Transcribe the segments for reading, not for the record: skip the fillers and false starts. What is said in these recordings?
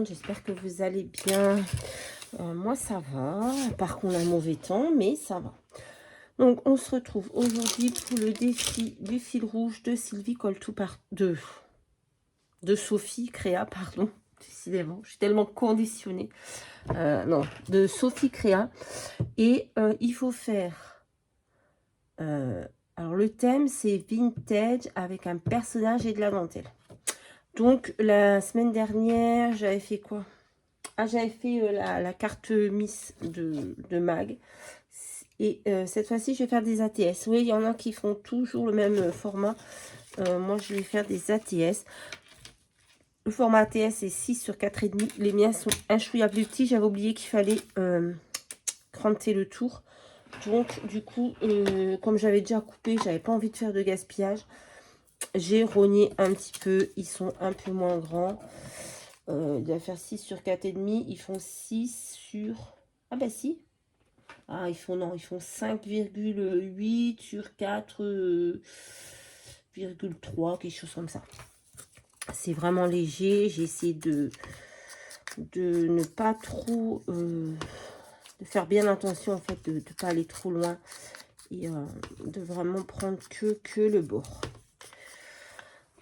monde, j'espère que vous allez bien. Moi ça va, par contre un mauvais temps, mais ça va. Donc on se retrouve aujourd'hui pour le défi du fil rouge de Sylvie Coltou de Sophie Créa, pardon. Décidément, je suis tellement conditionnée. Non, de Sophie Créa. Et il faut faire... alors le thème c'est vintage avec un personnage et de la dentelle. Donc la semaine dernière, j'avais fait quoi? Ah, j'avais fait la carte Miss de Mag. Et cette fois-ci, je vais faire des ATS. Oui, il y en a qui font toujours le même format. Moi, je vais faire des ATS. Le format ATS est 6 sur 4,5. Les miens sont un chouïa plus petits. J'avais oublié qu'il fallait cranter le tour. Donc, du coup, comme j'avais déjà coupé, j'avais pas envie de faire de gaspillage. J'ai rogné un petit peu. Ils sont un peu moins grands. Il doit faire 6 sur 4,5. Ils font 6 sur... Ah bah si. Ah, ils font 5,8 sur 4,3, quelque chose comme ça. C'est vraiment léger. J'ai essayé de ne pas trop... de faire bien attention, en fait, de ne pas aller trop loin. Et de vraiment prendre que le bord.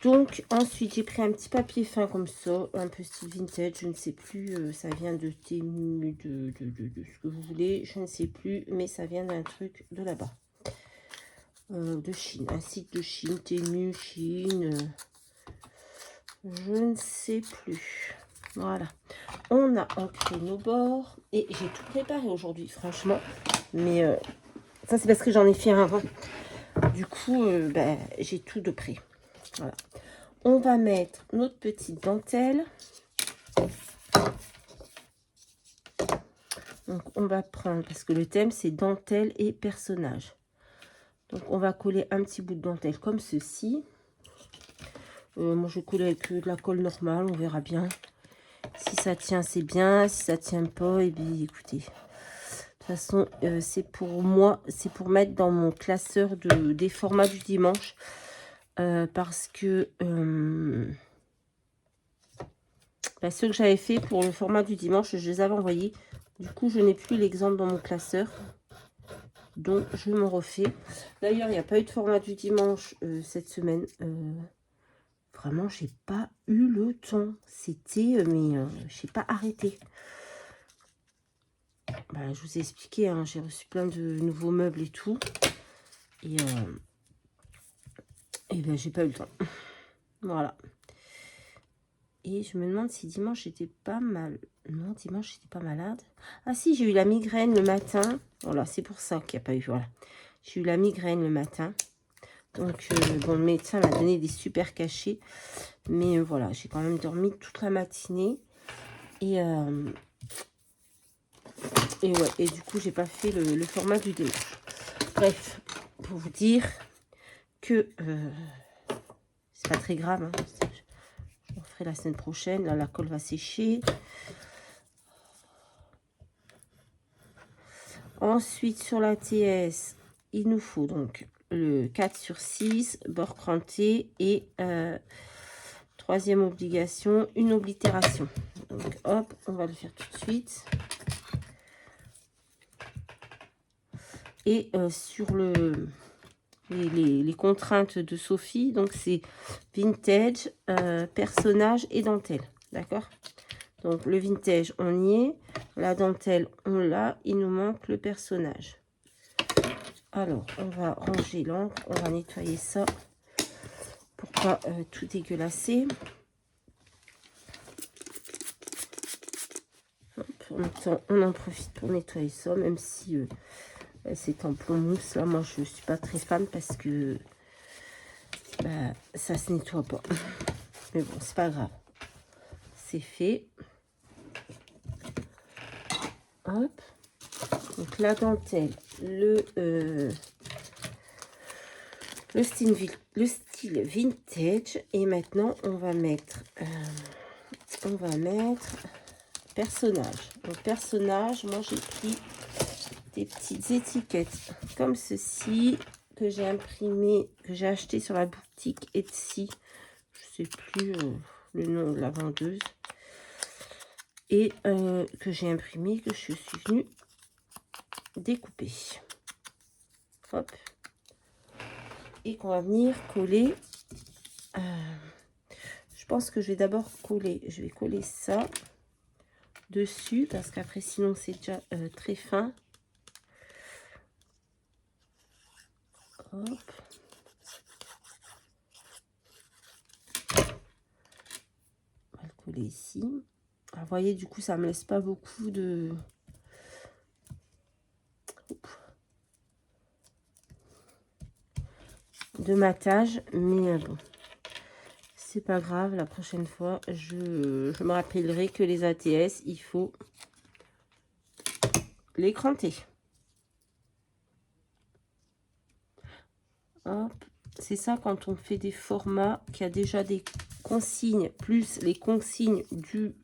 Donc, ensuite, j'ai pris un petit papier fin comme ça, un peu style vintage, je ne sais plus, ça vient de Temu, de ce que vous voulez, je ne sais plus, mais ça vient d'un truc de là-bas, de Chine, un site de Chine, Temu, Chine, je ne sais plus. Voilà, on a ancré nos bords, et j'ai tout préparé aujourd'hui, franchement, mais ça c'est parce que j'en ai fait un avant, du coup, j'ai tout de près, voilà. On va mettre notre petite dentelle. Donc, on va prendre, parce que le thème, c'est dentelle et personnage. Donc, on va coller un petit bout de dentelle comme ceci. Moi, je colle avec de la colle normale, on verra bien. Si ça tient, c'est bien. Si ça tient pas, eh bien, écoutez. De toute façon, c'est pour moi, c'est pour mettre dans mon classeur des formats du dimanche. Parce que... ceux que j'avais fait pour le format du dimanche, je les avais envoyés. Du coup, je n'ai plus l'exemple dans mon classeur. Donc, je m'en refais. D'ailleurs, il n'y a pas eu de format du dimanche cette semaine. Vraiment, j'ai pas eu le temps. C'était, mais je n'ai pas arrêté. Bah, je vous ai expliqué, hein, j'ai reçu plein de nouveaux meubles et tout. Et ben, j'ai pas eu le temps. Voilà. Et je me demande si dimanche j'étais pas mal. Non, dimanche j'étais pas malade. Ah si, j'ai eu la migraine le matin. Voilà, c'est pour ça qu'il n'y a pas eu. Voilà. J'ai eu la migraine le matin. Donc, bon, le médecin m'a donné des super cachets. Mais voilà, j'ai quand même dormi toute la matinée. Et ouais, et du coup, j'ai pas fait le format du dimanche. Bref, pour vous dire que c'est pas très grave. Hein. Je le ferai la semaine prochaine. Là, la colle va sécher. Ensuite, sur la TS, il nous faut donc le 4 sur 6, bord cranté et troisième obligation, une oblitération. Donc, hop, on va le faire tout de suite. Et sur les contraintes de Sophie, donc c'est vintage, personnage et dentelle. D'accord? Donc, le vintage, on y est. La dentelle, on l'a. Il nous manque le personnage. Alors, on va ranger l'encre. On va nettoyer ça pour pas tout dégueulasser. Hop, en même temps, on en profite pour nettoyer ça, même si c'est tampon mousse. Là, moi, je suis pas très fan parce que ça se nettoie pas. Mais bon, c'est pas grave. C'est fait. Hop. Donc, la dentelle, le style vintage. Et maintenant, on va mettre personnage. Donc, personnage, moi, j'ai pris des petites étiquettes comme ceci que j'ai imprimé, que j'ai acheté sur la boutique Etsy. Je sais plus le nom de la vendeuse. et que j'ai imprimé, que je suis venue découper. Hop. Et qu'on va venir coller. Je pense que je vais d'abord coller. Je vais coller ça dessus parce qu'après sinon c'est déjà très fin. Hop. On va le coller ici. Alors, vous voyez, du coup, ça me laisse pas beaucoup de matage, mais bon, c'est pas grave. La prochaine fois, je me rappellerai que les ATS, il faut les cranter. Hop. C'est ça quand on fait des formats qui a déjà des consignes plus les consignes du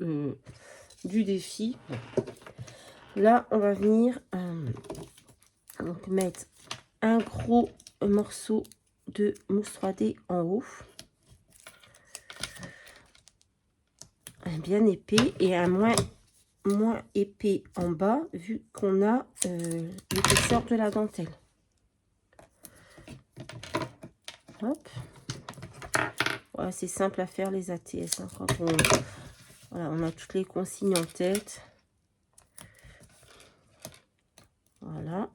défi. Là, on va venir donc mettre un gros morceau de mousse 3D en haut, un bien épais, et un moins épais en bas, vu qu'on a l'épaisseur de la dentelle. Hop. Voilà, c'est simple à faire les ATS, hein, quand voilà, on a toutes les consignes en tête. Voilà.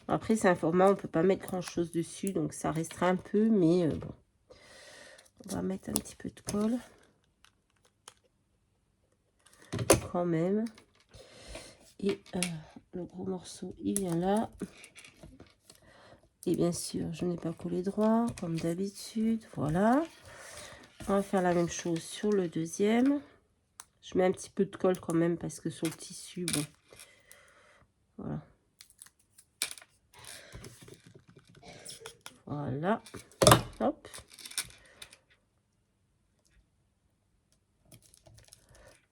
Après, c'est un format, on peut pas mettre grand chose dessus, donc ça restera un peu, mais bon. On va mettre un petit peu de colle. Quand même. Et le gros morceau, il vient là. Et bien sûr, je n'ai pas collé droit, comme d'habitude. Voilà. On va faire la même chose sur le deuxième. Je mets un petit peu de colle quand même, parce que sur le tissu, bon. Voilà. Voilà. Hop.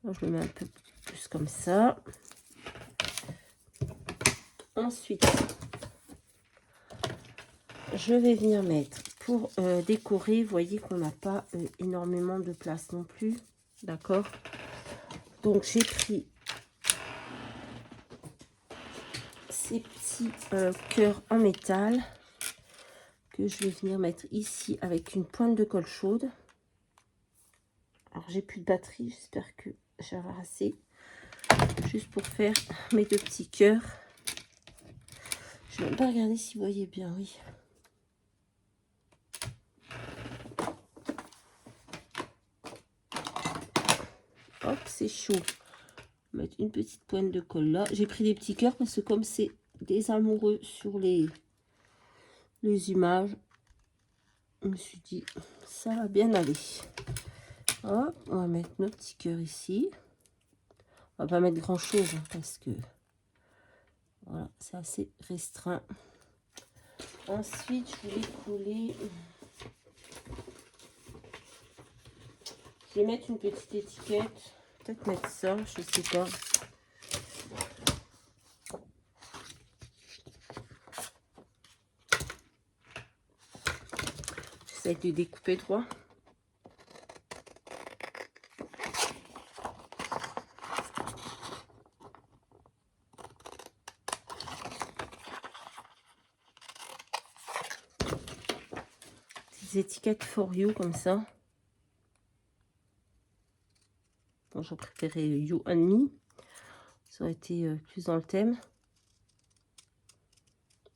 Je le mets un peu plus comme ça. Ensuite, je vais venir mettre pour décorer. Vous voyez qu'on n'a pas énormément de place non plus. D'accord? Donc, j'ai pris ces petits cœurs en métal que je vais venir mettre ici avec une pointe de colle chaude. Alors, j'ai plus de batterie. J'espère que j'aurai assez. Juste pour faire mes deux petits cœurs. Je ne vais pas regarder si vous voyez bien, oui. Hop, c'est chaud. On va mettre une petite pointe de colle là. J'ai pris des petits cœurs parce que comme c'est des amoureux sur les images, je me suis dit, ça va bien aller. Hop, on va mettre nos petits cœurs ici. On va pas mettre grand chose hein, parce que voilà, c'est assez restreint. Ensuite, je vais coller. Je vais mettre une petite étiquette. Peut-être mettre ça, je sais pas. J'essaie de découper droit. Des étiquettes for you comme ça. Bon, j'aurais préféré you and me. Ça aurait été plus dans le thème.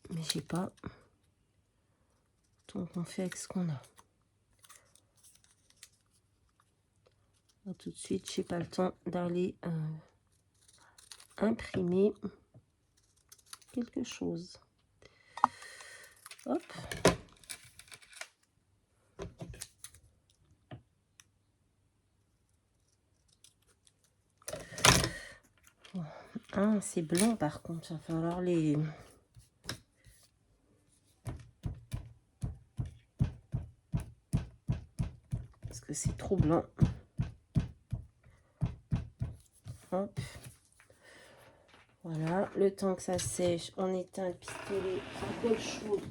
Mais j'ai pas. Donc on fait avec ce qu'on a. Là, tout de suite, j'ai pas le temps d'aller imprimer quelque chose. Hop. Bon. Ah, c'est blanc par contre. Il va falloir les... Parce que c'est trop blanc. Hop. Voilà, le temps que ça sèche, on éteint le pistolet à colle chaude.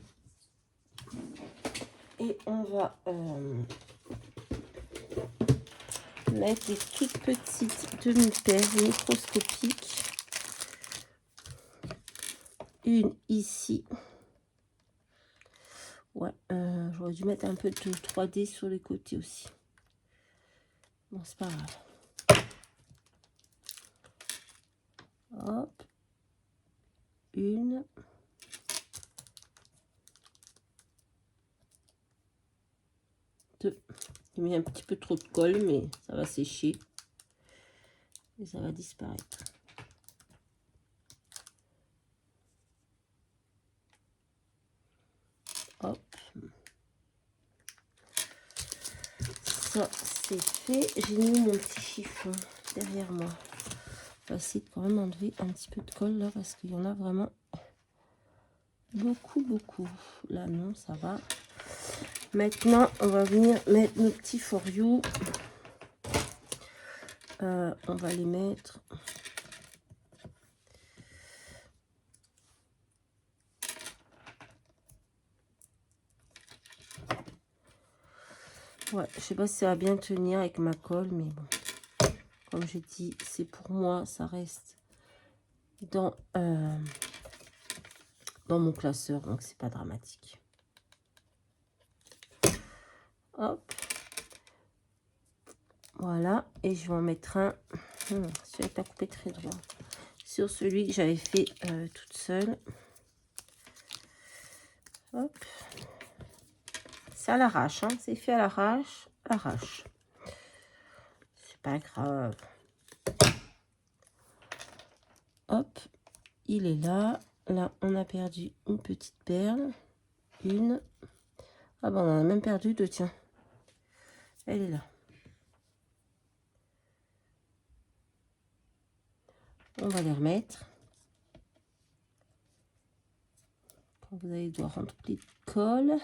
Et on va mettre des toutes petites demi-perles microscopiques. Une ici. Ouais, j'aurais dû mettre un peu de 3D sur les côtés aussi. Bon, c'est pas grave. Hop. Une. Deux. J'ai mis un petit peu trop de colle, mais ça va sécher. Et ça va disparaître. Hop. Ça, c'est fait. J'ai mis mon petit chiffon derrière moi. On va essayer de quand même enlever un petit peu de colle là, parce qu'il y en a vraiment beaucoup. Là, non, ça va. Maintenant, on va venir mettre nos petits for you. On va les mettre... Ouais, je sais pas si ça va bien tenir avec ma colle, mais bon. Comme j'ai dit, c'est pour moi, ça reste dans mon classeur, donc c'est pas dramatique. Hop. Voilà, et je vais en mettre un. Celui-là est à couper très droit. Sur celui que j'avais fait toute seule. Hop. C'est à l'arrache, hein. C'est fait à l'arrache. C'est pas grave. Hop, il est là. Là, on a perdu une petite perle. Une. Ah ben, on en a même perdu deux, tiens. Elle est là. On va les remettre. Quand vous allez devoir remplir de colle.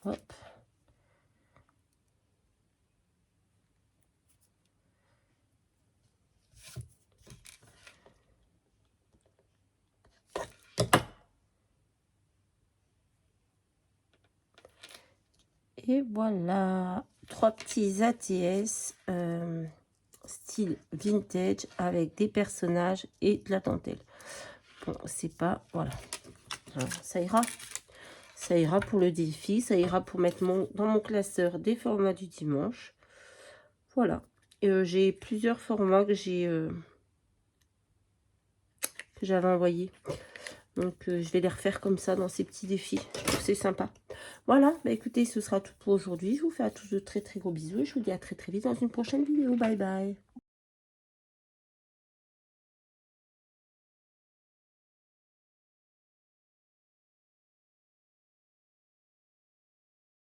Hop. Et voilà, 3 petits ATS style vintage avec des personnages et de la dentelle. Bon, c'est pas, voilà, ça ira. Ça ira pour le défi, ça ira pour mettre dans mon classeur des formats du dimanche. Voilà. J'ai plusieurs formats que j'avais envoyés. Donc, je vais les refaire comme ça dans ces petits défis. C'est sympa. Voilà, bah écoutez, ce sera tout pour aujourd'hui. Je vous fais à tous de très gros bisous et je vous dis à très vite dans une prochaine vidéo. Bye bye.